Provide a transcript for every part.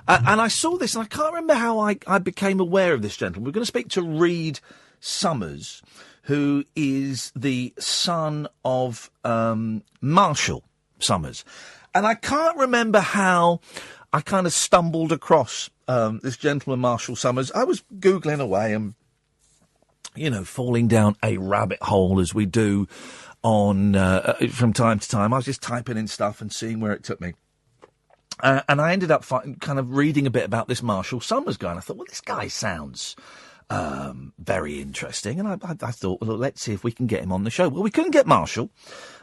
And I saw this, and I can't remember how I became aware of this gentleman. We're going to speak to Reed Summers, who is the son of Marshall Summers. And I can't remember how I kind of stumbled across this gentleman, Marshall Summers. I was Googling away and, falling down a rabbit hole as we do on from time to time. I was just typing in stuff and seeing where it took me. And I ended up kind of reading a bit about this Marshall Summers guy. And I thought, well, this guy sounds very interesting. And I thought, well, let's see if we can get him on the show. Well, we couldn't get Marshall.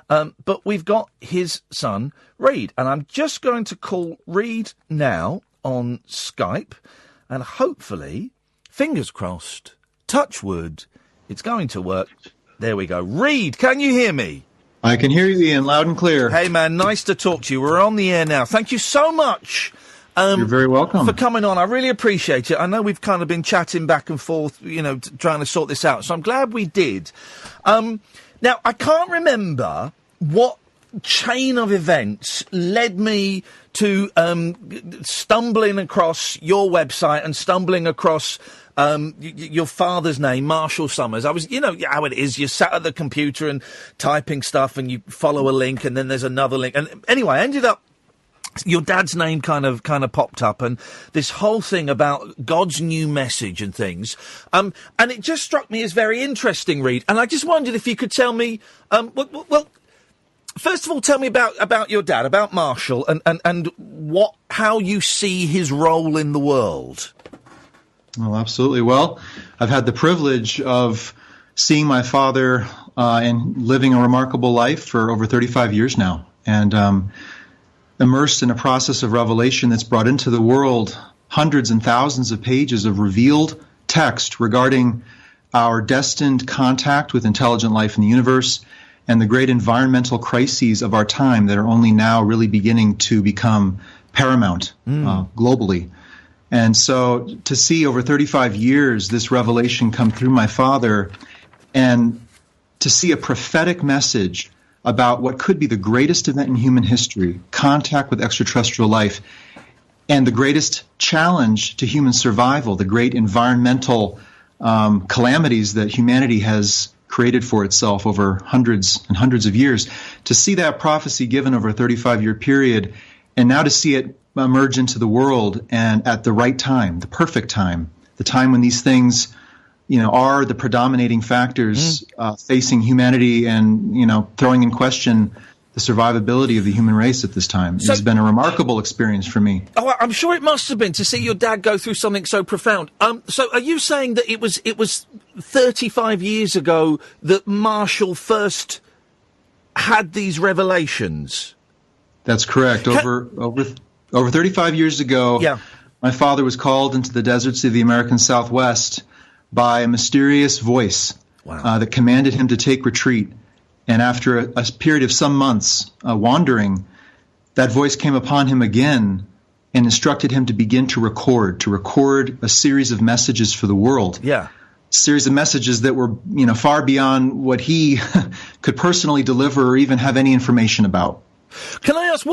But we've got his son, Reed, and I'm just going to call Reed now on Skype, and hopefully, fingers crossed, touch wood, it's going to work. There we go. Reed, can you hear me? I can hear you, Ian, loud and clear. Hey, man, nice to talk to you. We're on the air now. Thank you so much. You're very welcome. For coming on. I really appreciate it. I know we've kind of been chatting back and forth, trying to sort this out, so I'm glad we did. Now, I can't remember what chain of events led me to stumbling across your website and stumbling across your father's name, Marshall Summers. I was, how it is. You sat at the computer and typing stuff and you follow a link and then there's another link. And anyway, I ended up, your dad's name kind of popped up, and this whole thing about God's new message and things. And it just struck me as very interesting, Reed. And I just wondered if you could tell me, well, first of all, tell me about your dad, about Marshall, and how you see his role in the world. Well, absolutely. Well, I've had the privilege of seeing my father and living a remarkable life for over 35 years now, and immersed in a process of revelation that's brought into the world hundreds and thousands of pages of revealed text regarding our destined contact with intelligent life in the universe and the great environmental crises of our time that are only now really beginning to become paramount globally. And so to see over 35 years this revelation come through my father, and to see a prophetic message about what could be the greatest event in human history, contact with extraterrestrial life, and the greatest challenge to human survival, the great environmental calamities that humanity has created for itself over hundreds and hundreds of years, to see that prophecy given over a 35-year period, and now to see it emerge into the world and at the right time, the perfect time, the time when these things are the predominating factors facing humanity and, throwing in question the survivability of the human race at this time. It's been a remarkable experience for me. Oh, I'm sure it must have been, to see your dad go through something so profound. So are you saying that it was 35 years ago that Marshall first had these revelations? That's correct. Over 35 years ago, my father was called into the deserts of the American Southwest by a mysterious voice that commanded him to take retreat. And after a period of some months wandering, that voice came upon him again and instructed him to begin to record a series of messages for the world. Yeah. A series of messages that were, far beyond what he could personally deliver or even have any information about. Can I ask,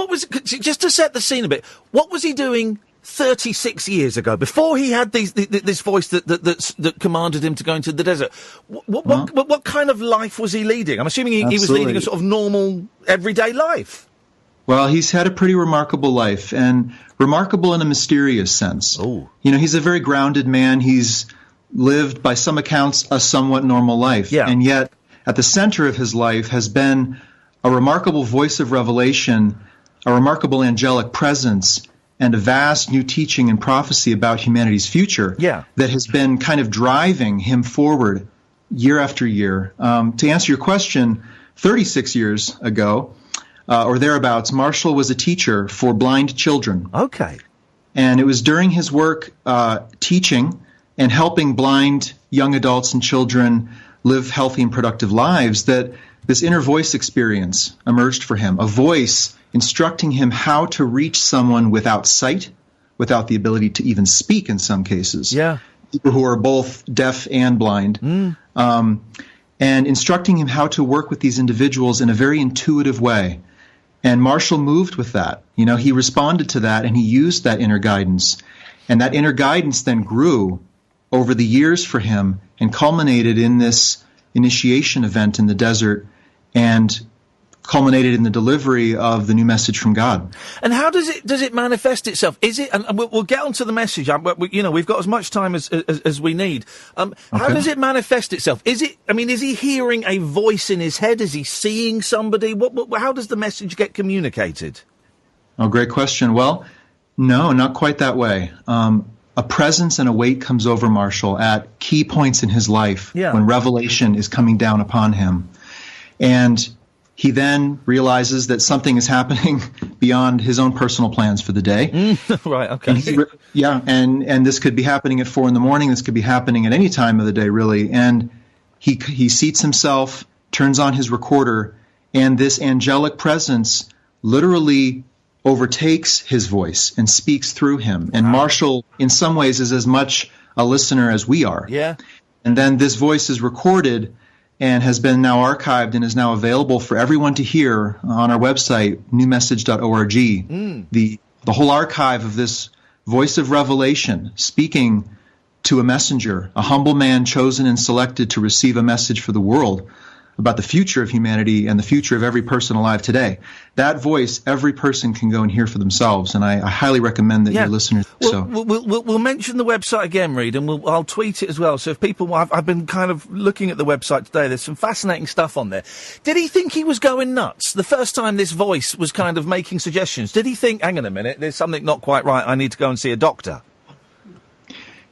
just to set the scene a bit, what was he doing 36 years ago, before he had this voice that commanded him to go into the desert? What kind of life was he leading? I'm assuming he was leading a sort of normal, everyday life. Well, he's had a pretty remarkable life, and remarkable in a mysterious sense. Oh. He's a very grounded man. He's lived, by some accounts, a somewhat normal life. Yeah. And yet, at the center of his life has been a remarkable voice of revelation, a remarkable angelic presence, and a vast new teaching and prophecy about humanity's future that has been kind of driving him forward year after year. To answer your question, 36 years ago, or thereabouts, Marshall was a teacher for blind children. Okay. And it was during his work teaching and helping blind young adults and children live healthy and productive lives that this inner voice experience emerged for him, a voice instructing him how to reach someone without sight, without the ability to even speak in some cases. Yeah. People who are both deaf and blind. And instructing him how to work with these individuals in a very intuitive way. And Marshall moved with that. He responded to that, and he used that inner guidance. And that inner guidance then grew over the years for him and culminated in this initiation event in the desert and culminated in the delivery of the new message from God. And how does it manifest itself? Is it, and we'll get onto the message, we've got as much time as we need. How does it manifest itself? Is he hearing a voice in his head? Is he seeing somebody? How does the message get communicated? Oh, great question. Well, no, not quite that way. A presence and a weight comes over Marshall at key points in his life when revelation is coming down upon him. And he then realizes that something is happening beyond his own personal plans for the day. Right, okay. And this could be happening at 4 a.m. This could be happening at any time of the day, really. And he seats himself, turns on his recorder, and this angelic presence literally overtakes his voice and speaks through him. And Marshall, in some ways, is as much a listener as we are. Yeah. And then this voice is recorded and has been now archived and is now available for everyone to hear on our website, newmessage.org. The whole archive of this voice of revelation speaking to a messenger, a humble man chosen and selected to receive a message for the world about the future of humanity and the future of every person alive today. That voice, every person can go and hear for themselves, and I highly recommend that your listeners do so. We'll mention the website again, Reed, and I'll tweet it as well. So if people, I've been kind of looking at the website today. There's some fascinating stuff on there. Did he think he was going nuts the first time this voice was kind of making suggestions? Did he think, hang on a minute, there's something not quite right, I need to go and see a doctor?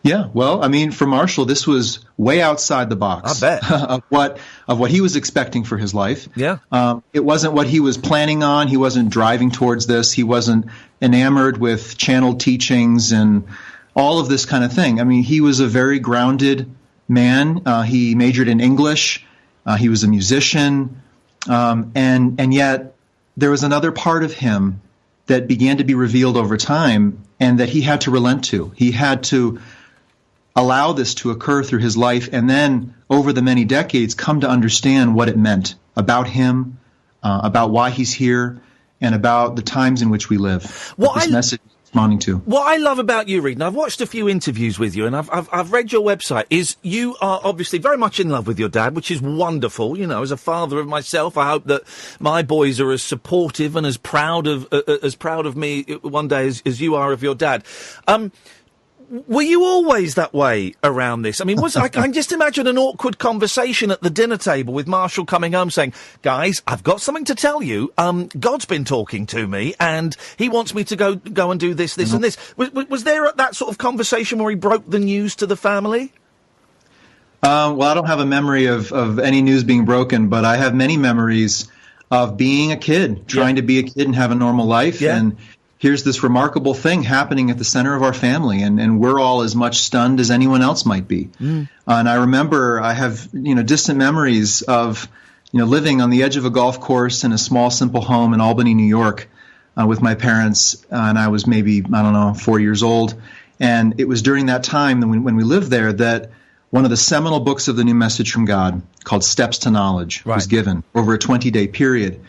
Yeah, well, for Marshall, this was way outside the box. I bet. of what he was expecting for his life. Yeah. It wasn't what he was planning on. He wasn't driving towards this. He wasn't enamored with channeled teachings and all of this kind of thing. He was a very grounded man. He majored in English. He was a musician. And yet there was another part of him that began to be revealed over time and that he had to relent to. He had to allow this to occur through his life, and then over the many decades come to understand what it meant about him, about why he's here, and about the times in which we live. What this message is responding to. What I love about you, Reed, and I've watched a few interviews with you, and I've read your website, is you are obviously very much in love with your dad, which is wonderful. As a father of myself, I hope that my boys are as supportive and as proud of me one day as you are of your dad. Were you always that way around this? I can just imagine an awkward conversation at the dinner table with Marshall coming home saying, guys, I've got something to tell you. God's been talking to me and he wants me to go and do this, and this. Was there that sort of conversation where he broke the news to the family? Well, I don't have a memory of any news being broken, but I have many memories of being a kid, trying to be a kid and have a normal life. Yeah. And here's this remarkable thing happening at the center of our family, and we're all as much stunned as anyone else might be. And I remember I have, distant memories of, living on the edge of a golf course in a small, simple home in Albany, New York, with my parents, and I was maybe, 4 years old. And it was during that time when we lived there that one of the seminal books of the New Message from God, called Steps to Knowledge, was given over a 20-day period.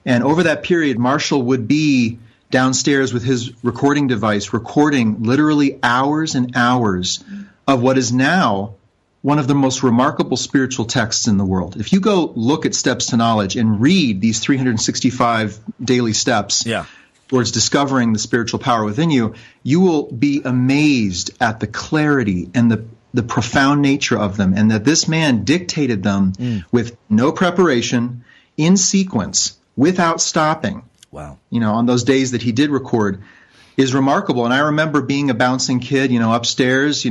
And over that period, Marshall would be downstairs with his recording device, recording literally hours and hours of what is now one of the most remarkable spiritual texts in the world. If you go look at Steps to Knowledge and read these 365 daily steps towards discovering the spiritual power within you, you will be amazed at the clarity and the profound nature of them, and that this man dictated them with no preparation, in sequence, without stopping. Wow. On those days that he did record, is remarkable. And I remember being a bouncing kid, upstairs,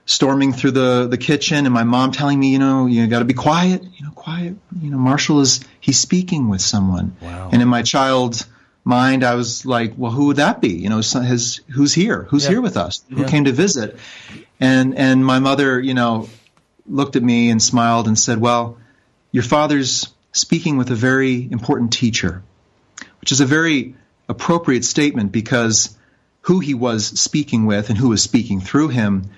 storming through the kitchen, and my mom telling me, you got to be quiet, quiet. Marshall he's speaking with someone. Wow. And in my child's mind, I was like, well, who would that be? Who's here? Who's here with us? Who came to visit? And my mother, looked at me and smiled and said, well, your father's speaking with a very important teacher. Which is a very appropriate statement, because who he was speaking with and who was speaking through him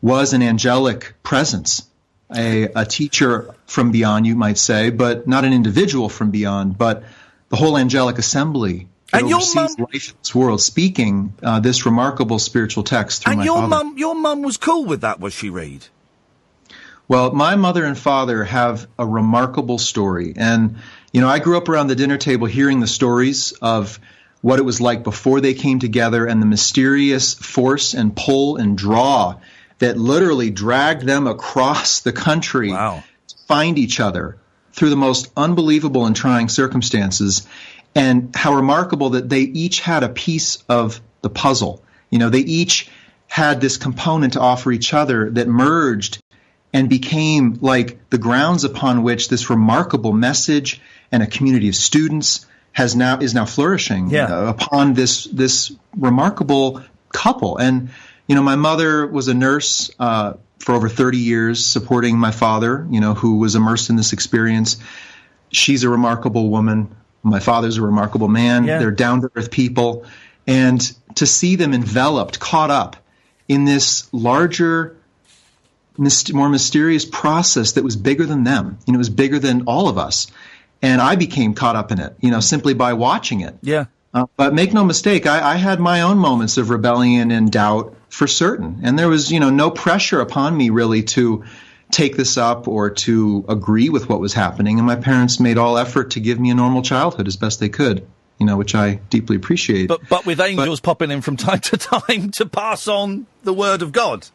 was an angelic presence, a teacher from beyond, you might say, but not an individual from beyond, but the whole angelic assembly that oversees life in this world, speaking this remarkable spiritual text through my father. And your mum was cool with that, was she, Reed? Well, my mother and father have a remarkable story. And, I grew up around the dinner table hearing the stories of what it was like before they came together and the mysterious force and pull and draw that literally dragged them across the country to find each other through the most unbelievable and trying circumstances, and how remarkable that they each had a piece of the puzzle. They each had this component to offer each other that merged and became like the grounds upon which this remarkable message and a community of students is now flourishing upon this remarkable couple. And my mother was a nurse for over 30 years, supporting my father, who was immersed in this experience. She's a remarkable woman. My father's a remarkable man. Yeah. They're down-to-earth people. And to see them enveloped, caught up in this larger, more mysterious process that was bigger than them. It was bigger than all of us. And I became caught up in it, simply by watching it. Yeah. But make no mistake, I had my own moments of rebellion and doubt for certain. And there was, no pressure upon me really to take this up or to agree with what was happening. And my parents made all effort to give me a normal childhood as best they could, which I deeply appreciate. But with angels popping in from time to time to pass on the word of God.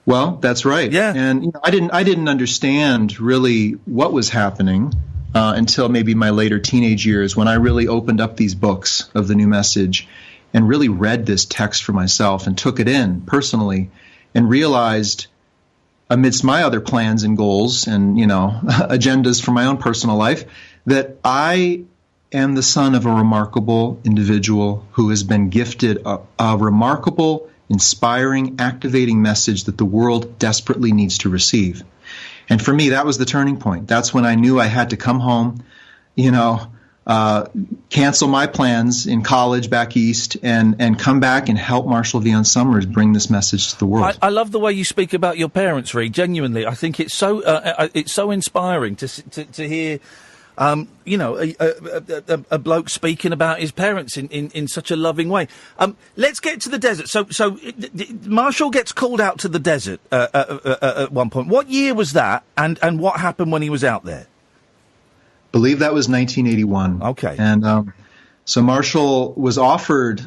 Well, that's right. Yeah. And I didn't understand really what was happening until maybe my later teenage years, when I really opened up these books of the new message and really read this text for myself and took it in personally and realized, amidst my other plans and goals and, agendas for my own personal life, that I am the son of a remarkable individual who has been gifted a remarkable, inspiring, activating message that the world desperately needs to receive. And for me, that was the turning point. That's when I knew I had to come home, cancel my plans in college back east and come back and help Marshall Vian Summers bring this message to the world. I love the way you speak about your parents, Reed. Genuinely, I think it's so inspiring to hear, a bloke speaking about his parents in such a loving way. Let's get to the desert. So Marshall gets called out to the desert at one point. What year was that, and what happened when he was out there? I believe that was 1981. Okay. And so Marshall was offered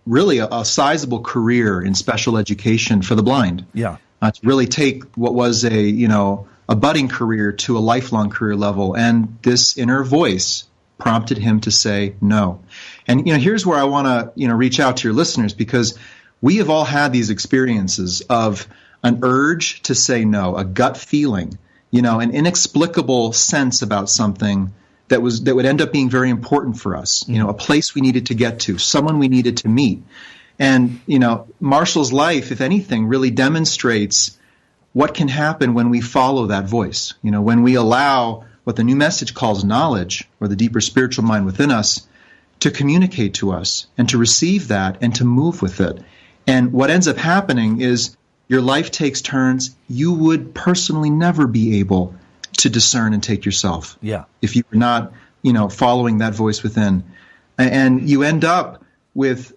really a sizable career in special education for the blind. Yeah. To really take what was a budding career to a lifelong career level. And this inner voice prompted him to say no. And, here's where I want to, reach out to your listeners, because we have all had these experiences of an urge to say no, a gut feeling, an inexplicable sense about something that would end up being very important for us, a place we needed to get to, someone we needed to meet. And, Marshall's life, if anything, really demonstrates what can happen when we follow that voice, when we allow what the new message calls knowledge, or the deeper spiritual mind within us, to communicate to us and to receive that and to move with it. And what ends up happening is your life takes turns you would personally never be able to discern and take yourself. Yeah. If you were not, following that voice within. And you end up with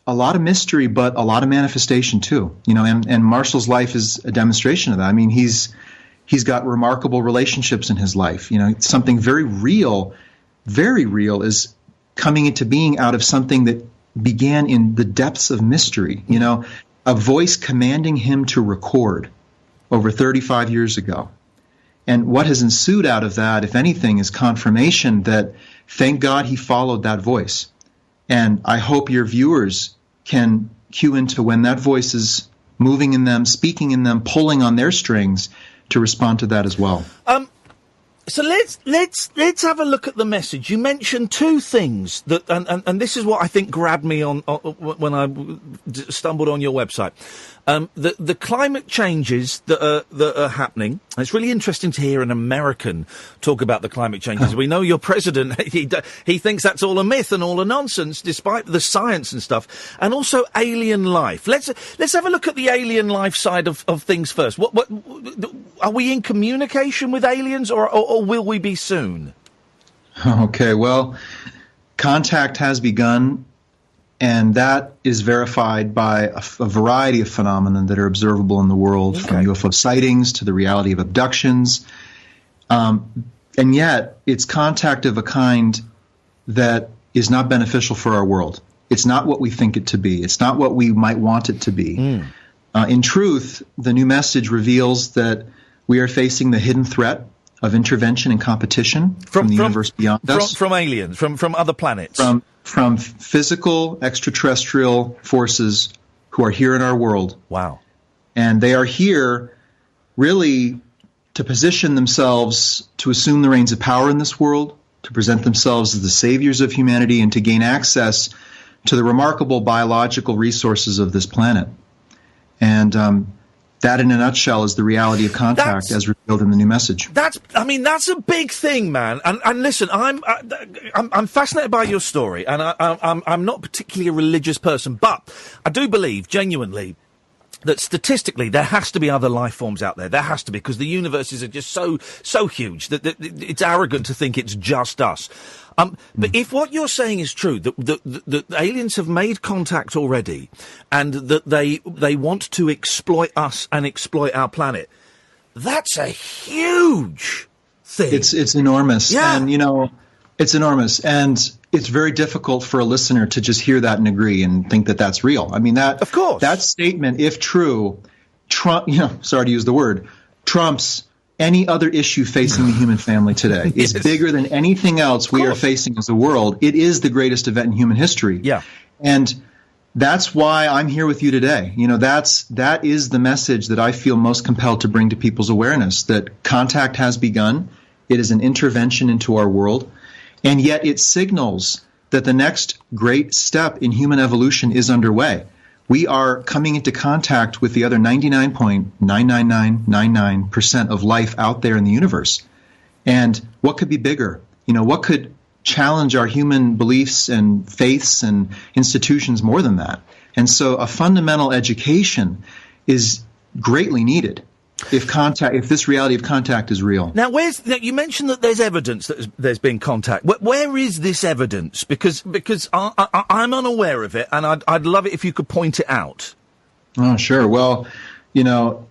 a lot of mystery, but a lot of manifestation too. And Marshall's life is a demonstration of that. I mean, he's got remarkable relationships in his life. Something very real is coming into being out of something that began in the depths of mystery. A voice commanding him to record over 35 years ago. And what has ensued out of that, if anything, is confirmation that, thank God, he followed that voice. And I hope your viewers can cue into when that voice is moving in them, speaking in them, pulling on their strings to respond to that as well. So let's have a look at the message. You mentioned two things that, and this is what I think grabbed me on when I stumbled on your website. The climate changes that are happening. It's really interesting to hear an American talk about the climate changes. We know your president, he thinks that's all a myth and all a nonsense, despite the science and stuff. And also alien life. Let's have a look at the alien life side of things first. What are we in communication with aliens, or will we be soon? Okay, well, contact has begun, and that is verified by a variety of phenomena that are observable in the world, from UFO sightings to the reality of abductions. And yet, it's contact of a kind that is not beneficial for our world. It's not what we think it to be. It's not what we might want it to be. In truth, the new message reveals that we are facing the hidden threat of intervention and competition from the universe beyond us. From aliens, from other planets. From physical extraterrestrial forces who are here in our world. Wow. And they are here really to position themselves to assume the reins of power in this world, to present themselves as the saviors of humanity, and to gain access to the remarkable biological resources of this planet. And that, in a nutshell, is the reality of contact as revealed in the new message. That's a big thing, man. And listen, I'm fascinated by your story, and I'm not particularly a religious person, but I do believe genuinely that statistically there has to be other life forms out there. There has to be, because the universes are just so huge that it's arrogant to think it's just us. But if what you're saying is true, that aliens have made contact already, and that they want to exploit us and exploit our planet, that's a huge thing. It's enormous. Yeah. And, it's enormous. And it's very difficult for a listener to just hear that and agree and think that that's real. I mean, of course, that statement, if true, sorry to use the word, trumps any other issue facing the human family today. It's bigger than anything else we are facing as a world. It is the greatest event in human history. Yeah. And that's why I'm here with you today. That is the message that I feel most compelled to bring to people's awareness, that contact has begun. It is an intervention into our world. And yet it signals that the next great step in human evolution is underway. We are coming into contact with the other 99.99999% of life out there in the universe. And what could be bigger? What could challenge our human beliefs and faiths and institutions more than that? And so a fundamental education is greatly needed if this reality of contact is real. Now, you mentioned that there's evidence that there's been contact. Where is this evidence? Because I'm unaware of it, and I'd love it if you could point it out. Oh, sure. Well, the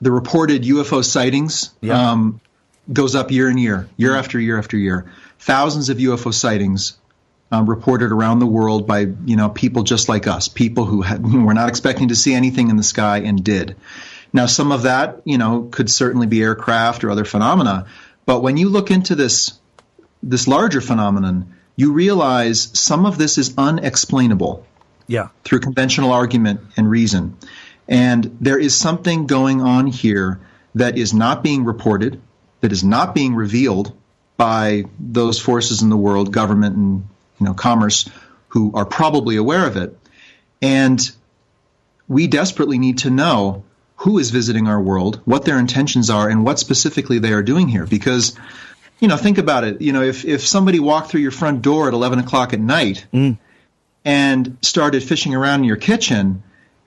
reported UFO sightings goes up year and year after year after year. Thousands of UFO sightings reported around the world by people just like us, people who were not expecting to see anything in the sky and did. Now, some of that, could certainly be aircraft or other phenomena. But when you look into this larger phenomenon, you realize some of this is unexplainable through conventional argument and reason. And there is something going on here that is not being reported, that is not being revealed by those forces in the world, government and commerce, who are probably aware of it. And we desperately need to know who is visiting our world, what their intentions are, and what specifically they are doing here. Because, think about it. If somebody walked through your front door at 11 o'clock at night and started fishing around in your kitchen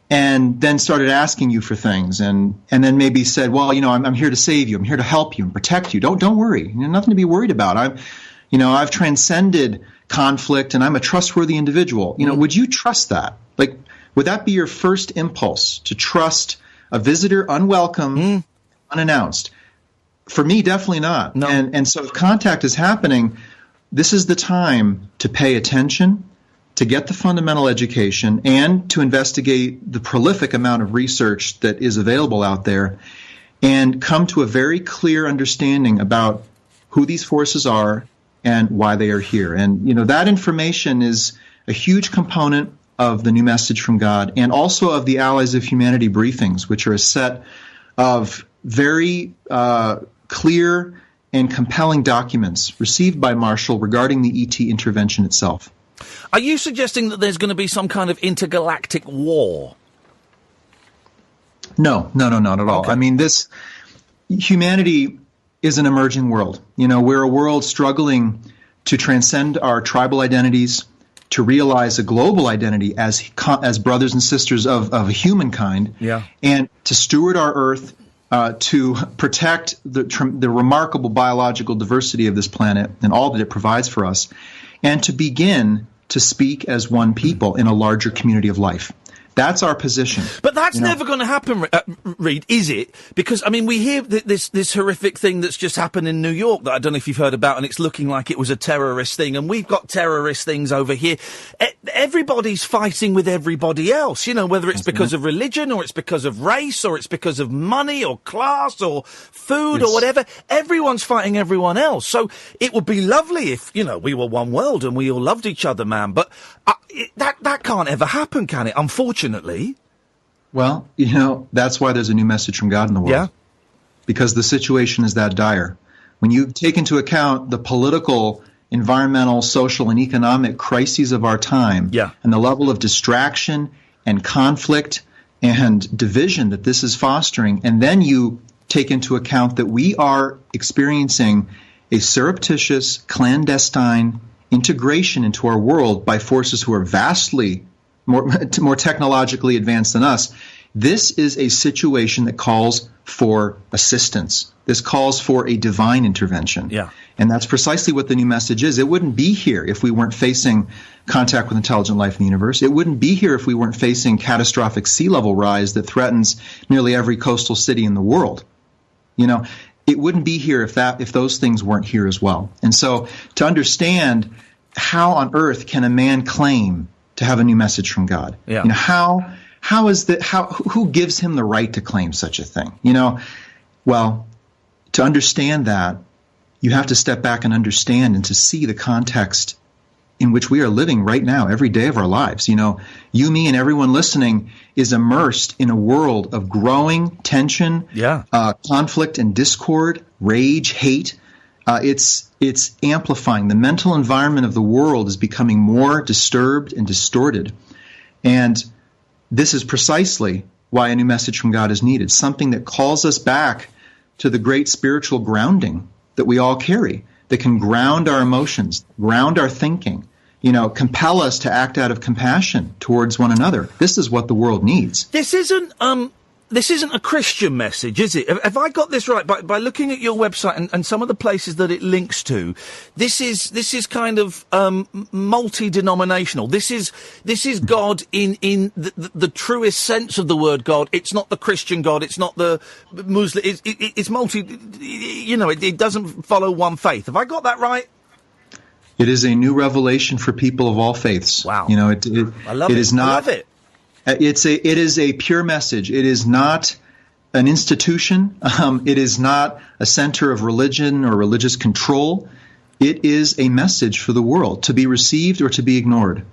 and then started asking you for things and then maybe said, well, I'm here to save you. I'm here to help you and protect you. Don't worry. Nothing to be worried about. I've transcended conflict and I'm a trustworthy individual. Would you trust that? Would that be your first impulse, to trust a visitor unwelcome, unannounced? For me, definitely not. No. And so if contact is happening, this is the time to pay attention, to get the fundamental education, and to investigate the prolific amount of research that is available out there, and come to a very clear understanding about who these forces are and why they are here. And, that information is a huge component of the new message from God, and also of the Allies of Humanity briefings, which are a set of very clear and compelling documents received by Marshall regarding the ET intervention itself. Are you suggesting that there's going to be some kind of intergalactic war? No, not at all. Okay. I mean, humanity is an emerging world. We're a world struggling to transcend our tribal identities, to realize a global identity as brothers and sisters of humankind, and to steward our earth to protect the remarkable biological diversity of this planet and all that it provides for us, and to begin to speak as one people in a larger community of life. That's our position. But that's never going to happen, Reed, is it? Because, I mean, we hear this horrific thing that's just happened in New York that I don't know if you've heard about, and it's looking like it was a terrorist thing, and we've got terrorist things over here. Everybody's fighting with everybody else, whether it's because of religion, or it's because of race, or it's because of money, or class, or food, or whatever. Everyone's fighting everyone else. So it would be lovely if, we were one world and we all loved each other, man. But that can't ever happen, can it? Unfortunately. Well, that's why there's a new message from God in the world. Yeah. Because the situation is that dire. When you take into account the political, environmental, social, and economic crises of our time, and the level of distraction and conflict and division that this is fostering, and then you take into account that we are experiencing a surreptitious, clandestine integration into our world by forces who are vastly more technologically advanced than us, this is a situation that calls for assistance. This calls for a divine intervention. Yeah. And that's precisely what the new message is. It wouldn't be here if we weren't facing contact with intelligent life in the universe. It wouldn't be here if we weren't facing catastrophic sea level rise that threatens nearly every coastal city in the world. It wouldn't be here if those things weren't here as well. And so to understand how on earth can a man claim to have a new message from God? Yeah. How is that? Who gives him the right to claim such a thing? Well, to understand that, you have to step back and understand and to see the context in which we are living right now, every day of our lives. You, me, and everyone listening is immersed in a world of growing tension, conflict and discord, rage, hate. It's amplifying. The mental environment of the world is becoming more disturbed and distorted. And this is precisely why a new message from God is needed, something that calls us back to the great spiritual grounding that we all carry, that can ground our emotions, ground our thinking, compel us to act out of compassion towards one another. This is what the world needs. This isn't a Christian message, is it? Have I got this right? By looking at your website and some of the places that it links to, this is kind of multi-denominational. This is God in the truest sense of the word God. It's not the Christian God. It's not the Muslim. It's multi. It doesn't follow one faith. Have I got that right? It is a new revelation for people of all faiths. Wow. I love it. Is not, I love it. It is a pure message. It is not an institution. It is not a center of religion or religious control. It is a message for the world to be received or to be ignored.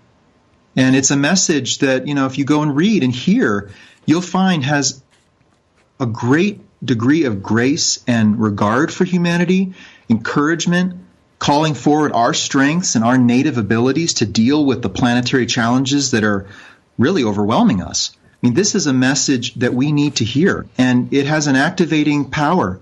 And it's a message that, if you go and read and hear, you'll find has a great degree of grace and regard for humanity, encouragement, calling forward our strengths and our native abilities to deal with the planetary challenges that are really overwhelming us. I mean, this is a message that we need to hear, and it has an activating power.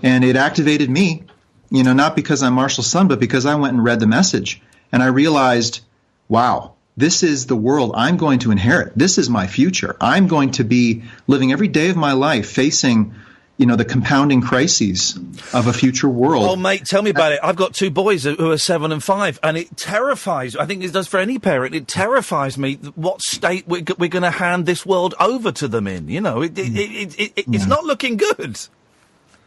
And it activated me, not because I'm Marshall's son, but because I went and read the message. And I realized, wow, this is the world I'm going to inherit. This is my future. I'm going to be living every day of my life facing the compounding crises of a future world. Oh, mate, tell me about it. I've got two boys who are 7 and 5, and it terrifies, I think it does for any parent, it terrifies me what state we're going to hand this world over to them in. It's not looking good.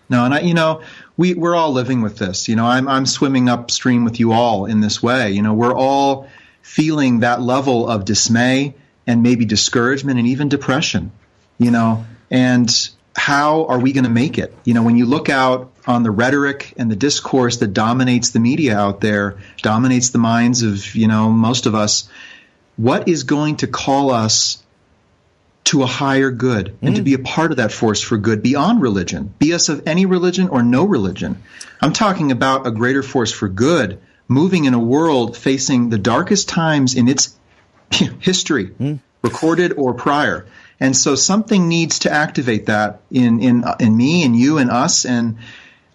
No, and we're all living with this. I'm swimming upstream with you all in this way. We're all feeling that level of dismay and maybe discouragement and even depression, and how are we going to make it? When you look out on the rhetoric and the discourse that dominates the media out there, dominates the minds of, most of us, what is going to call us to a higher good and to be a part of that force for good beyond religion, be us of any religion or no religion? I'm talking about a greater force for good, moving in a world facing the darkest times in its history, recorded or prior. And so something needs to activate that in me and you and us, and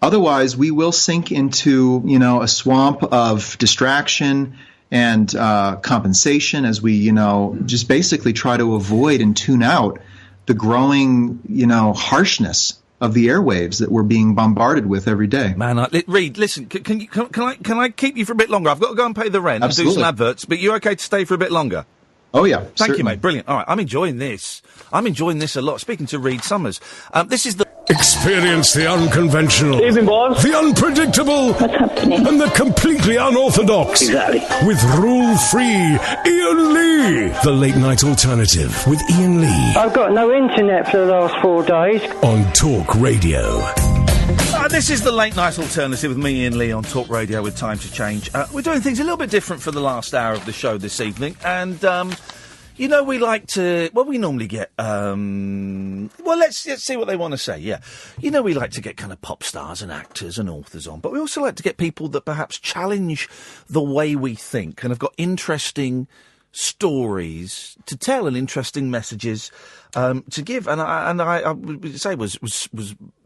otherwise we will sink into a swamp of distraction and compensation as we just basically try to avoid and tune out the growing harshness of the airwaves that we're being bombarded with every day. Man, Reed, listen, can I keep you for a bit longer? I've got to go and pay the rent Absolutely. and do some adverts, but you okay to stay for a bit longer? Oh, yeah. Thank certainly. you, mate. Brilliant. All right, I'm enjoying this. I'm enjoying this a lot. Speaking to Reed Summers, this is the... Experience the unconventional, Evening, boss. the unpredictable, What's happening? and the completely unorthodox. Exactly. With rule-free Iain Lee. The Late Night Alternative with Iain Lee. I've got no internet for the last 4 days. On talkRADIO. This is the Late Night Alternative with me, Iain Lee, on Talk Radio with Time to Change. We're doing things a little bit different for the last hour of the show this evening, and, you know, we like to... Well, we normally get... Well, let's see what they want to say, yeah. You know, we like to get kind of pop stars and actors and authors on, but we also like to get people that perhaps challenge the way we think and have got interesting stories to tell and interesting messages to give. And I would say was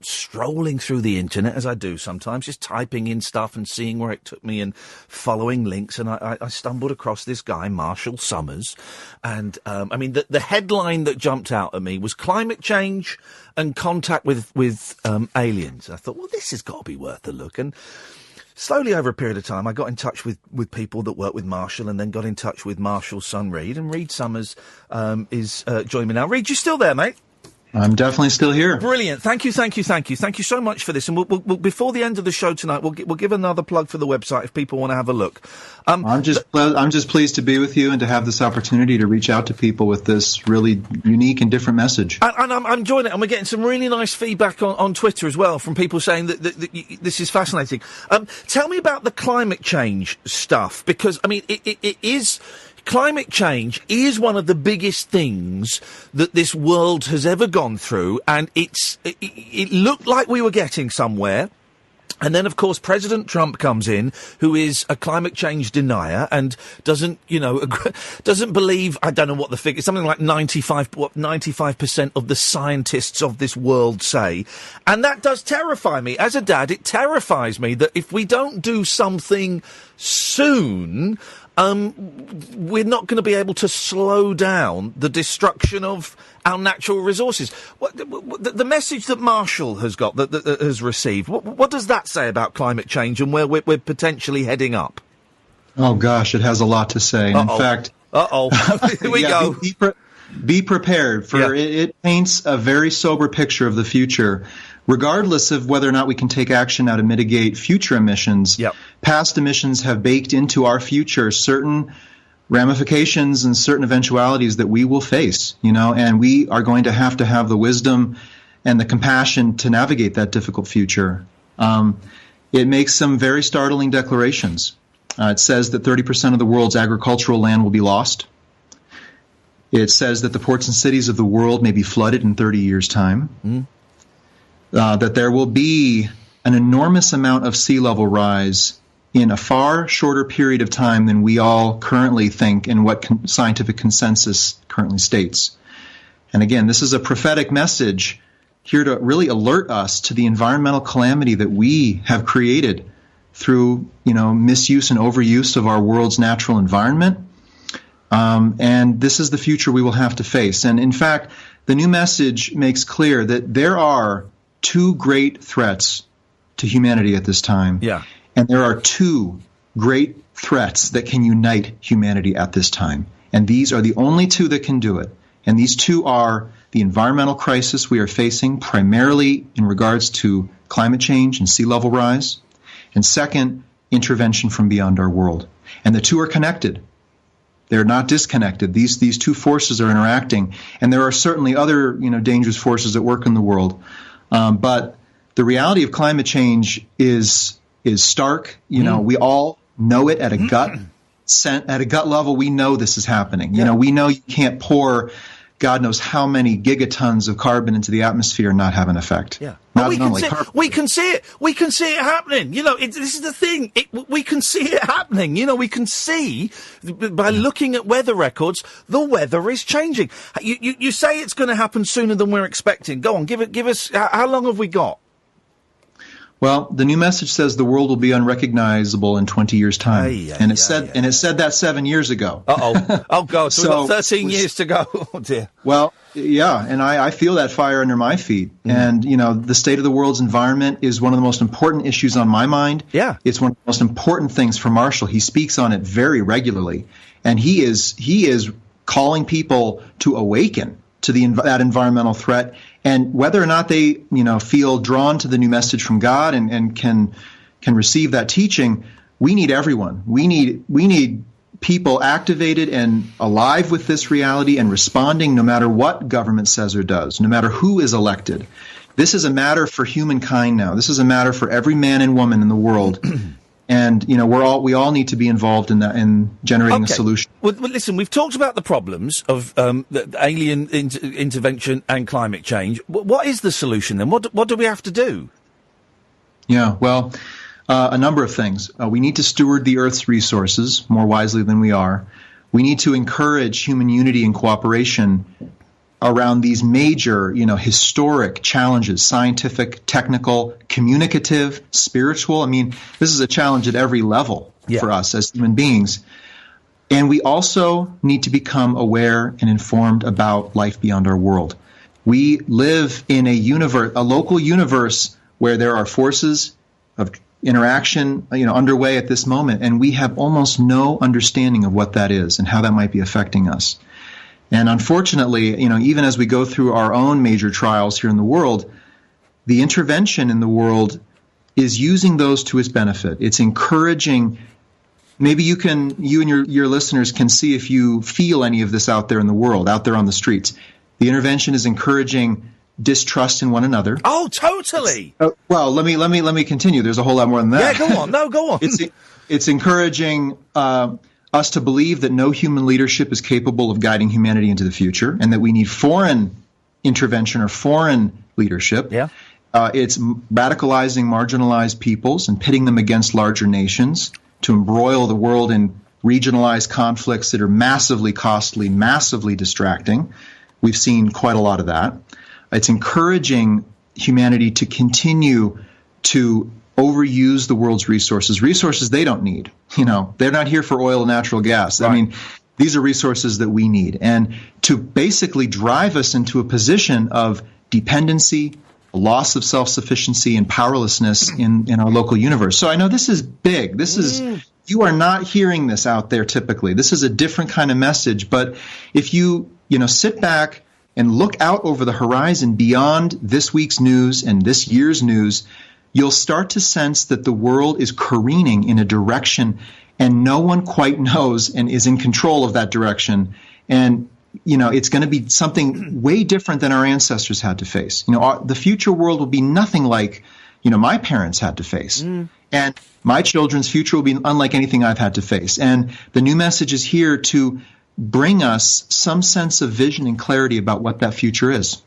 strolling through the internet, as I do sometimes, just typing in stuff and seeing where it took me and following links. And I stumbled across this guy, Marshall Summers. And, I mean, the headline that jumped out at me was climate change and contact with aliens. I thought, well, this has got to be worth a look. And slowly over a period of time, I got in touch with people that work with Marshall, and then got in touch with Marshall's son, Reed. And Reed Summers is joining me now. Reed, you still there, mate? I'm definitely still here. Brilliant. Thank you so much for this. And we'll before the end of the show tonight, we'll give another plug for the website if people want to have a look. I'm just pleased to be with you and to have this opportunity to reach out to people with this really unique and different message. And I'm enjoying it, and we're getting some really nice feedback on Twitter as well from people saying that this is fascinating. Tell me about the climate change stuff, because, I mean, it is... Climate change is one of the biggest things that this world has ever gone through, and it looked like we were getting somewhere. And then, of course, President Trump comes in, who is a climate change denier and doesn't believe, I don't know what the figure, something like 95% of the scientists of this world say. And that does terrify me. As a dad, it terrifies me that if we don't do something soon, we're not going to be able to slow down the destruction of our natural resources. The message that Marshall has got, that has received, what does that say about climate change and where we're potentially heading up? Oh, gosh, it has a lot to say. In fact... Here we go. Be prepared for it paints a very sober picture of the future. Regardless of whether or not we can take action now to mitigate future emissions, past emissions have baked into our future certain ramifications and certain eventualities that we will face, and we are going to have the wisdom and the compassion to navigate that difficult future. It makes some very startling declarations. It says that 30% of the world's agricultural land will be lost. It says that the ports and cities of the world may be flooded in 30 years' time. That there will be an enormous amount of sea level rise in a far shorter period of time than we all currently think and what scientific consensus currently states. And again, this is a prophetic message here to really alert us to the environmental calamity that we have created through, misuse and overuse of our world's natural environment. And this is the future we will have to face. And in fact, the new message makes clear that there are two great threats to humanity at this time. Yeah. And there are two great threats that can unite humanity at this time. And these are the only two that can do it. And these two are the environmental crisis we are facing, primarily in regards to climate change and sea level rise. And second, intervention from beyond our world. And the two are connected. They're not disconnected. These two forces are interacting. And there are certainly other, dangerous forces at work in the world. But the reality of climate change is stark. We all know it at a gut level. We know this is happening. We know you can't pour God knows how many gigatons of carbon into the atmosphere and not have an effect. Yeah. We can see it. We can see it happening. This is the thing. We can see it happening. We can see by looking at weather records, the weather is changing. You say it's going to happen sooner than we're expecting. Go on, give us. How long have we got? Well, the new message says the world will be unrecognizable in 20 years' time. It said that 7 years ago. Uh-oh. Oh, God. So we've got 13 years to go. Oh, dear. Well, yeah, and I feel that fire under my feet. And, the state of the world's environment is one of the most important issues on my mind. Yeah. It's one of the most important things for Marshall. He speaks on it very regularly. And he is calling people to awaken to that environmental threat. And whether or not they, feel drawn to the new message from God and can receive that teaching, we need everyone. We need people activated and alive with this reality and responding no matter what government says or does, no matter who is elected. This is a matter for humankind now. This is a matter for every man and woman in the world. And, we all need to be involved in that, in generating a solution. Well, listen, we've talked about the problems of the alien intervention and climate change. What is the solution then? What do we have to do? Yeah, well, a number of things. We need to steward the Earth's resources more wisely than we are. We need to encourage human unity and cooperation around these major, historic challenges, scientific, technical, communicative, spiritual. I mean, this is a challenge at every level for us as human beings. And we also need to become aware and informed about life beyond our world. We live in a local universe where there are forces of interaction, underway at this moment, and we have almost no understanding of what that is and how that might be affecting us. And unfortunately, even as we go through our own major trials here in the world, the intervention in the world is using those to its benefit. It's encouraging. Maybe you and your listeners can see if you feel any of this out there in the world, out there on the streets. The intervention is encouraging distrust in one another. Oh, totally. Well, let me continue. There's a whole lot more than that. Yeah, go on. No, go on. It's encouraging us to believe that no human leadership is capable of guiding humanity into the future, and that we need foreign intervention or foreign leadership. Yeah. It's radicalizing marginalized peoples and pitting them against larger nations to embroil the world in regionalized conflicts that are massively costly, massively distracting. We've seen quite a lot of that. It's encouraging humanity to continue to overuse the world's resources they don't need. They're not here for oil and natural gas. Right. I mean, these are resources that we need. And to basically drive us into a position of dependency, a loss of self-sufficiency, and powerlessness in our local universe. So I know this is big. You are not hearing this out there typically. This is a different kind of message. But if you sit back and look out over the horizon beyond this week's news and this year's news, you'll start to sense that the world is careening in a direction and no one quite knows and is in control of that direction. And, it's going to be something way different than our ancestors had to face. The future world will be nothing like, my parents had to face. And my children's future will be unlike anything I've had to face. And the new message is here to bring us some sense of vision and clarity about what that future is.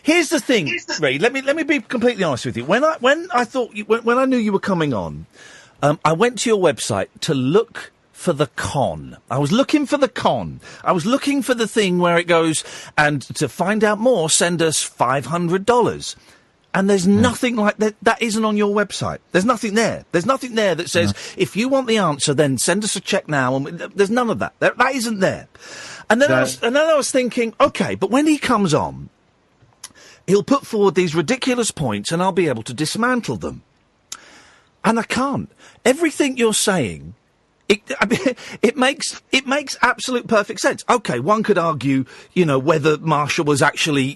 Here's the thing, Ray. Let me be completely honest with you. When I knew you were coming on, I went to your website to look for the con. I was looking for the con. I was looking for the thing where it goes, and to find out more, send us $500. And there's nothing like that. That isn't on your website. There's nothing there. There's nothing there that says, if you want the answer, then send us a check now. And there's none of that. That isn't there. And then I was thinking, okay, but when he comes on, he'll put forward these ridiculous points and I'll be able to dismantle them. And I can't. Everything you're saying, it makes absolute perfect sense. Okay, one could argue, whether Marshall was actually,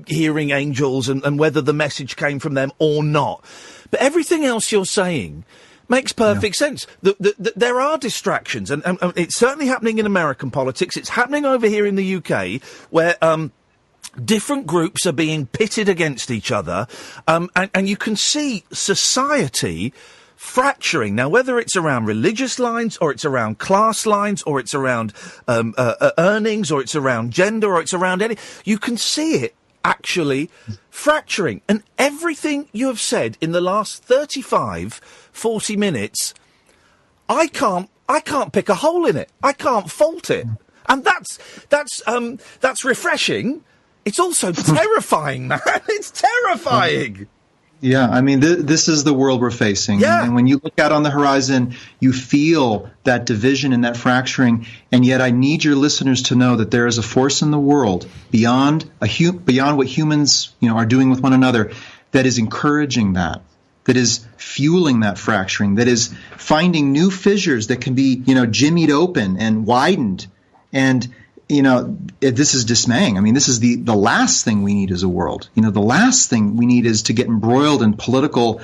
hearing angels and whether the message came from them or not. But everything else you're saying makes perfect sense. There are distractions, and it's certainly happening in American politics. It's happening over here in the UK, where different groups are being pitted against each other, and you can see society fracturing. Now, whether it's around religious lines, or it's around class lines, or it's around earnings, or it's around gender, or it's around you can see it actually fracturing. And everything you have said in the last 40 minutes, I can't pick a hole in it. I can't fault it. And that's refreshing. It's also terrifying, man. It's terrifying. Yeah, I mean, this is the world we're facing. Yeah. And when you look out on the horizon, you feel that division and that fracturing. And yet I need your listeners to know that there is a force in the world beyond what humans, are doing with one another, that is encouraging that is fueling that fracturing, that is finding new fissures that can be, jimmied open and widened. And this is dismaying. I mean, this is the last thing we need as a world. The last thing we need is to get embroiled in political,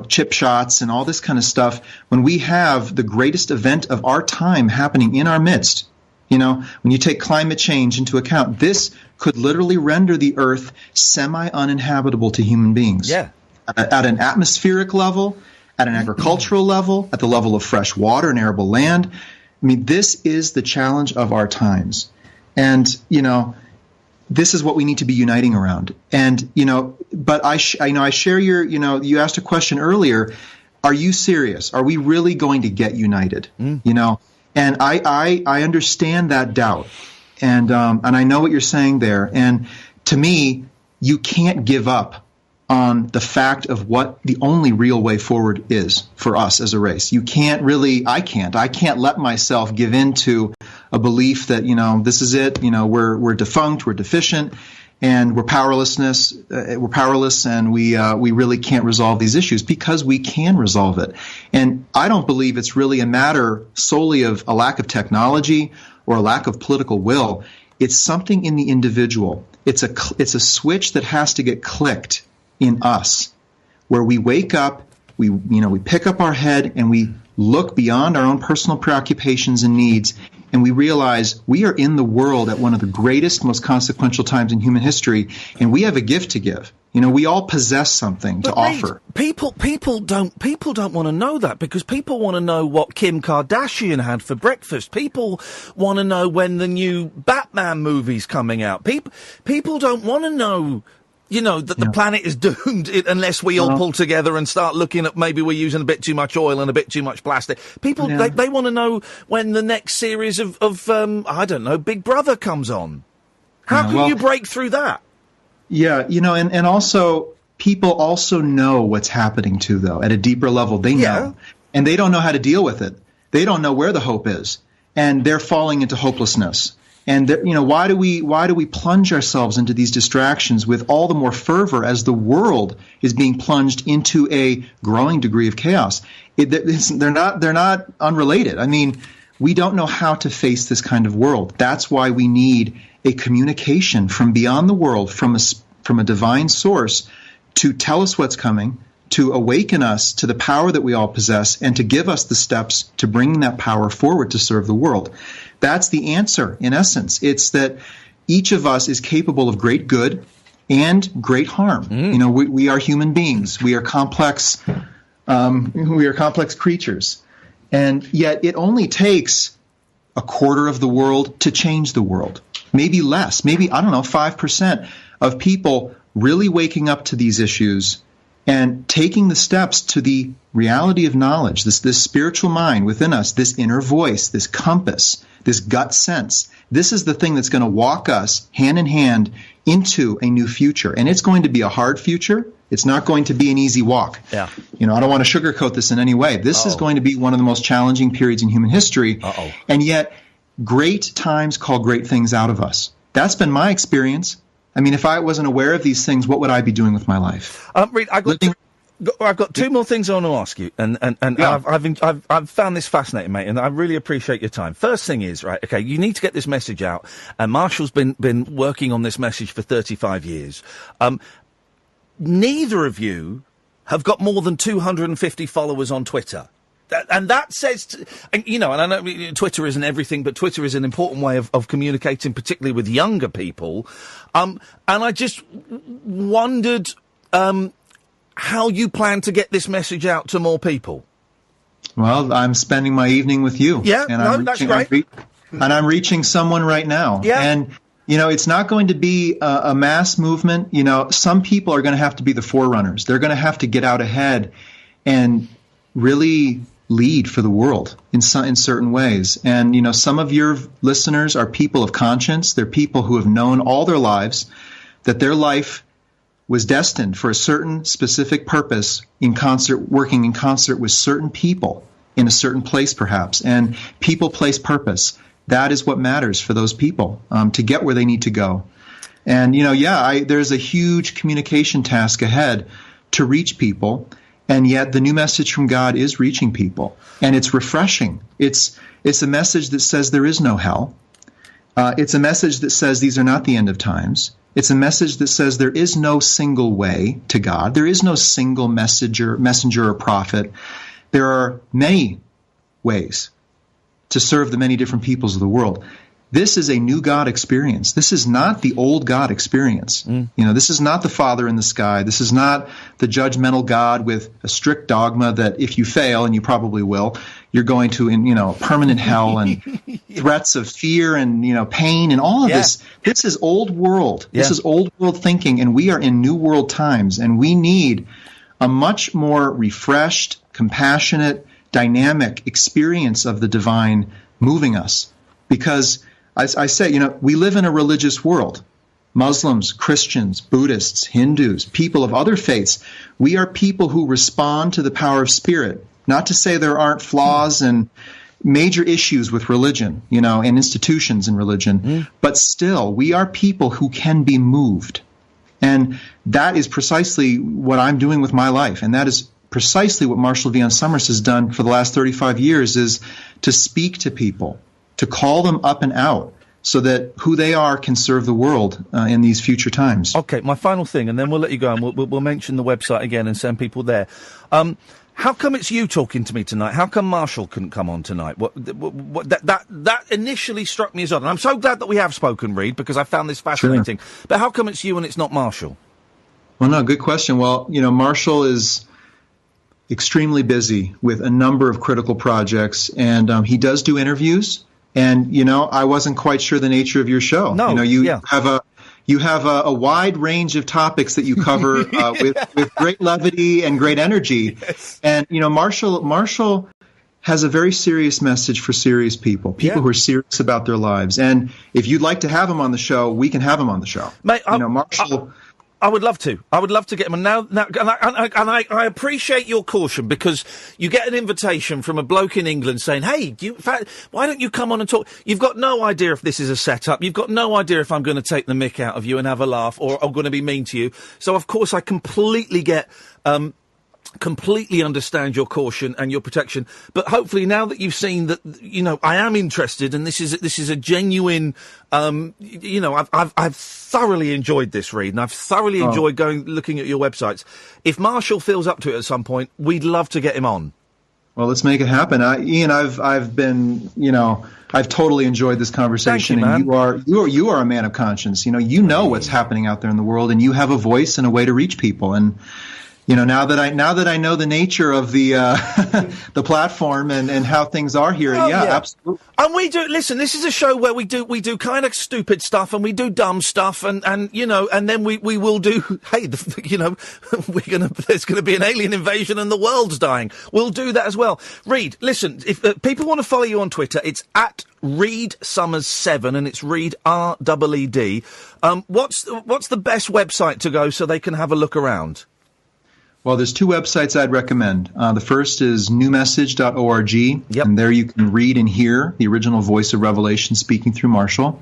chip shots and all this kind of stuff when we have the greatest event of our time happening in our midst. When you take climate change into account, this could literally render the earth semi-uninhabitable to human beings. Yeah. At an atmospheric level, at an agricultural level, at the level of fresh water and arable land. I mean, this is the challenge of our times. And, this is what we need to be uniting around. And, but I share your, you asked a question earlier. Are you serious? Are we really going to get united? And I understand that doubt. And I know what you're saying there. And to me, you can't give up on the fact of what the only real way forward is for us as a race. I can't let myself give in to a belief that, this is it, we're defunct, we're deficient, and we're powerless, and we really can't resolve these issues, because we can resolve it. And I don't believe it's really a matter solely of a lack of technology or a lack of political will. It's something in the individual. It's a switch that has to get clicked in us, where we wake up, we pick up our head and we look beyond our own personal preoccupations and needs, and we realize we are in the world at one of the greatest, most consequential times in human history, and we have a gift to give. We all possess something to offer. People don't want to know that, because people want to know what Kim Kardashian had for breakfast. People want to know when the new Batman movie's coming out. People don't want to know, that the planet is doomed unless we all pull together and start looking at maybe we're using a bit too much oil and a bit too much plastic. People, they want to know when the next series of I don't know, Big Brother comes on. How can you break through that? Yeah, and also people also know what's happening too, though, at a deeper level. They know, and they don't know how to deal with it. They don't know where the hope is, and they're falling into hopelessness. And why do we plunge ourselves into these distractions with all the more fervor as the world is being plunged into a growing degree of chaos? They're not unrelated. I mean, we don't know how to face this kind of world. That's why we need a communication from beyond the world, from a divine source, to tell us what's coming, to awaken us to the power that we all possess, and to give us the steps to bring that power forward to serve the world. That's the answer, in essence. It's that each of us is capable of great good and great harm. We are human beings. We are complex. We are complex creatures, and yet it only takes a quarter of the world to change the world. Maybe less. Maybe 5% of people really waking up to these issues and taking the steps to the reality of knowledge, this spiritual mind within us, this inner voice, this compass, this gut sense. This is the thing that's going to walk us hand in hand into a new future. And it's going to be a hard future. It's not going to be an easy walk. Yeah. I don't want to sugarcoat this in any way. This is going to be one of the most challenging periods in human history. And yet, great times call great things out of us. That's been my experience. I mean, if I wasn't aware of these things, what would I be doing with my life? Reid, I've got two more things I want to ask you, and I've found this fascinating, mate, and I really appreciate your time. First thing is, right, okay, you need to get this message out, and Marshall's been working on this message for 35 years. Neither of you have got more than 250 followers on Twitter. And that says, and I know Twitter isn't everything, but Twitter is an important way of communicating, particularly with younger people. And I just wondered how you plan to get this message out to more people. Well, I'm spending my evening with you. Yeah, that's great. And I'm reaching someone right now. Yeah. And, it's not going to be a mass movement. Some people are going to have to be the forerunners. They're going to have to get out ahead and really lead for the world in certain ways. And, some of your listeners are people of conscience. They're people who have known all their lives that their life was destined for a certain specific purpose working in concert with certain people in a certain place perhaps. And people, place, purpose. That is what matters for those people to get where they need to go. And, there's a huge communication task ahead to reach people. And yet the new message from God is reaching people. And it's refreshing. It's a message that says there is no hell. It's a message that says these are not the end of times. It's a message that says there is no single way to God. There is no single messenger or prophet. There are many ways to serve the many different peoples of the world. This is a new God experience. This is not the old God experience. This is not the Father in the sky. This is not the judgmental God with a strict dogma that if you fail, and you probably will, you're going to, permanent hell and threats of fear and, pain and all of this. This is old world. This is old world thinking, and we are in new world times, and we need a much more refreshed, compassionate, dynamic experience of the divine moving us. Because I say, we live in a religious world. Muslims, Christians, Buddhists, Hindus, people of other faiths. We are people who respond to the power of spirit. Not to say there aren't flaws and major issues with religion, and institutions in religion. But still, we are people who can be moved. And that is precisely what I'm doing with my life. And that is precisely what Marshall V. Summers has done for the last 35 years, is to speak to people, to call them up and out so that who they are can serve the world in these future times. Okay, my final thing, and then we'll let you go, and we'll mention the website again and send people there. How come it's you talking to me tonight? How come Marshall couldn't come on tonight? That initially struck me as odd, and I'm so glad that we have spoken, Reed, because I found this fascinating. Sure. But how come it's you and it's not Marshall? Well, no, good question. Well, Marshall is extrememely busy with a number of critical projects, and he does do interviews. And I wasn't quite sure the nature of your show. No, you have a wide range of topics that you cover with great levity and great energy. Yes. And Marshall has a very serious message for serious people who are serious about their lives. And if you'd like to have him on the show, we can have him on the show. Mate, Marshall. I would love to. I would love to get him. And now, I appreciate your caution, because you get an invitation from a bloke in England saying, "Hey, why don't you come on and talk?" You've got no idea if this is a setup. You've got no idea if I'm going to take the mick out of you and have a laugh, or I'm going to be mean to you. So, of course, I completely get. Completely understand your caution and your protection, but hopefully now that you've seen that, I am interested, and this is a genuine, I've thoroughly enjoyed this, Reed, and I've thoroughly enjoyed looking at your websites. If Marshall feels up to it at some point, we'd love to get him on. Well, let's make it happen. Ian, I've been, I've totally enjoyed this conversation. Thank you, man. And you are a man of conscience. You know what's happening out there in the world, and you have a voice and a way to reach people. And now that I know the nature of the the platform and how things are here, absolutely. And we do listen. This is a show where we do kind of stupid stuff, and we do dumb stuff, and then we will do. Hey, there's gonna be an alien invasion and the world's dying. We'll do that as well. Reed, listen. If people want to follow you on Twitter, it's at Reed Summers 7, and it's Reed REED. What's the best website to go so they can have a look around? Well, there's two websites I'd recommend. The first is newmessage.org, and there you can read and hear the original voice of Revelation speaking through Marshall.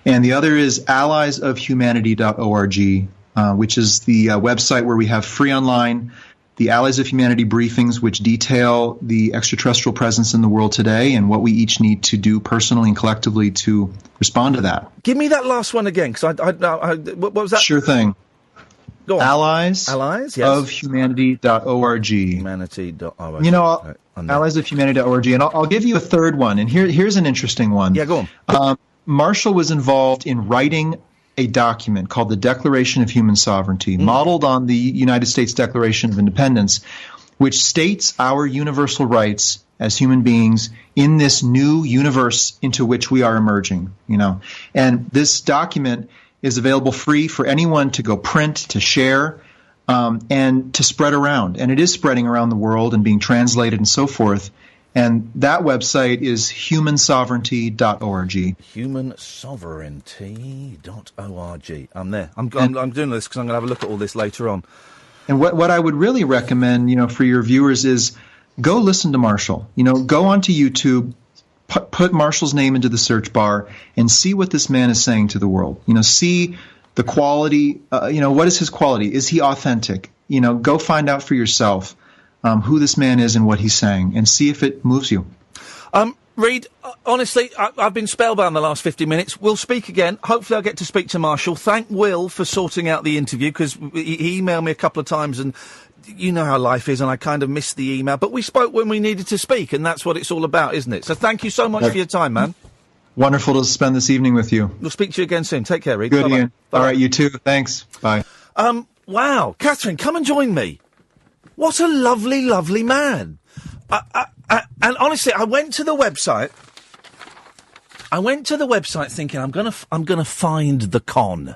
And the other is alliesofhumanity.org, which is the website where we have free online the Allies of Humanity briefings, which detail the extraterrestrial presence in the world today and what we each need to do personally and collectively to respond to that. Give me that last one again, because what was that? Sure thing. Allies, yes. of humanity.org. Humanity.org. Alliesofhumanity.org. And I'll give you a third one. And here's an interesting one. Yeah, go on. Marshall was involved in writing a document called the Declaration of Human Sovereignty, modeled on the United States Declaration of Independence, which states our universal rights as human beings in this new universe into which we are emerging. And this document is available free for anyone to go print, to share, and to spread around. And it is spreading around the world and being translated and so forth. And that website is humansovereignty.org. Humansovereignty.org. I'm there. I'm doing this because I'm going to have a look at all this later on. And what I would really recommend, for your viewers is go listen to Marshall. Go onto YouTube, put Marshall's name into the search bar, and see what this man is saying to the world. See the quality. What is his quality? Is he authentic? Go find out for yourself who this man is and what he's saying, and see if it moves you. Reid, honestly, I've been spellbound the last 50 minutes. We'll speak again. Hopefully I'll get to speak to Marshall. Thank Will for sorting out the interview, because he emailed me a couple of times, and you know how life is, and I kind of missed the email. But we spoke when we needed to speak, and that's what it's all about, isn't it? So thank you so much for your time, man. Wonderful to spend this evening with you. We'll speak to you again soon. Take care, Reid. Good, Bye-bye. Ian. All right, you too. Thanks. Bye. Wow. Catherine, come and join me. What a lovely, lovely man. And honestly, I went to the website thinking I'm gonna find the con.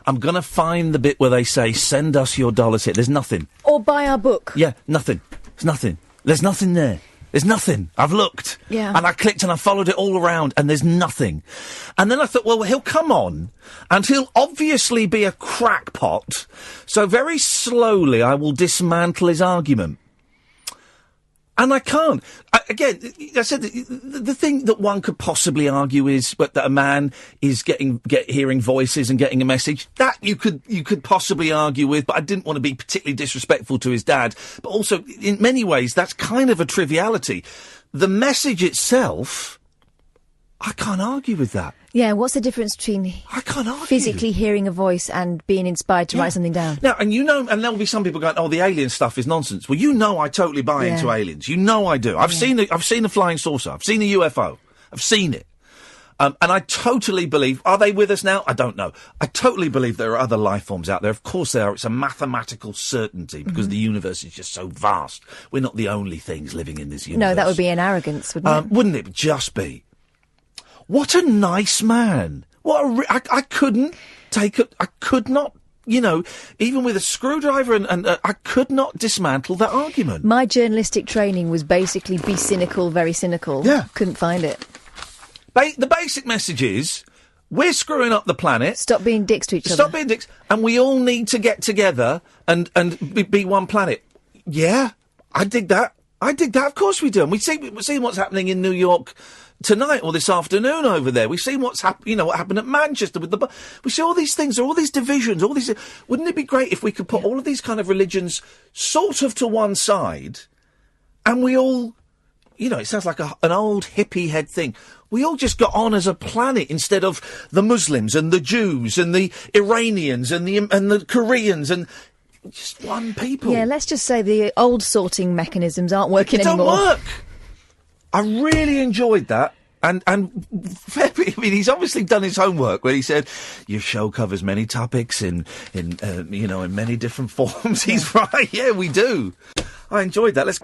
I'm gonna find the bit where they say, send us your dollars here. There's nothing. Or buy our book. Yeah, nothing. There's nothing. There's nothing there. There's nothing. I've looked. Yeah. And I clicked and I followed it all around, and there's nothing. And then I thought, well, he'll come on, and he'll obviously be a crackpot, so very slowly I will dismantle his argument. And I can't. Again, I said the thing that one could possibly argue is that a man is hearing voices and getting a message. That you could possibly argue with, but I didn't want to be particularly disrespectful to his dad. But also, in many ways, that's kind of a triviality. The message itself, I can't argue with that. Yeah, what's the difference between physically hearing a voice and being inspired to write something down? Now, and there'll be some people going, oh, the alien stuff is nonsense. Well, I totally buy into aliens. I do. I've seen a flying saucer. I've seen a UFO. I've seen it. And I totally believe, are they with us now? I don't know. I totally believe there are other life forms out there. Of course there are. It's a mathematical certainty because the universe is just so vast. We're not the only things living in this universe. No, that would be an arrogance, wouldn't it? Wouldn't it just be? What a nice man. I couldn't take it. I could not, even with a screwdriver and I could not dismantle that argument. My journalistic training was basically be cynical, very cynical. Yeah. Couldn't find it. The basic message is, we're screwing up the planet. Stop being dicks to each other. Stop being dicks. And we all need to get together and be one planet. Yeah, I dig that. Of course we do. And we've seen what's happening in New York tonight or this afternoon over there. We've seen what happened at Manchester with we see all these things, all these divisions, all these. Wouldn't it be great if we could put all of these kind of religions sort of to one side, and we all, it sounds like an old hippie head thing. We all just got on as a planet instead of the Muslims and the Jews and the Iranians and the Koreans and just one people. Yeah, let's just say the old sorting mechanisms aren't working anymore. They don't work. I really enjoyed that. And he's obviously done his homework when he said, your show covers many topics in many different forms. He's right. Yeah, we do. I enjoyed that. Let's...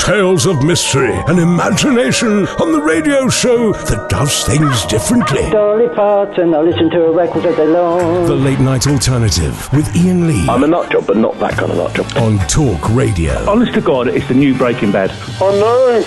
Tales of mystery and imagination on the radio show that does things differently. Dolly Parton, I listen to a record all day long. The Late Night Alternative with Iain Lee. I'm a nut job, but not that kind of nut job. On Talk Radio. Honest to God, it's the new Breaking Bad. Oh no!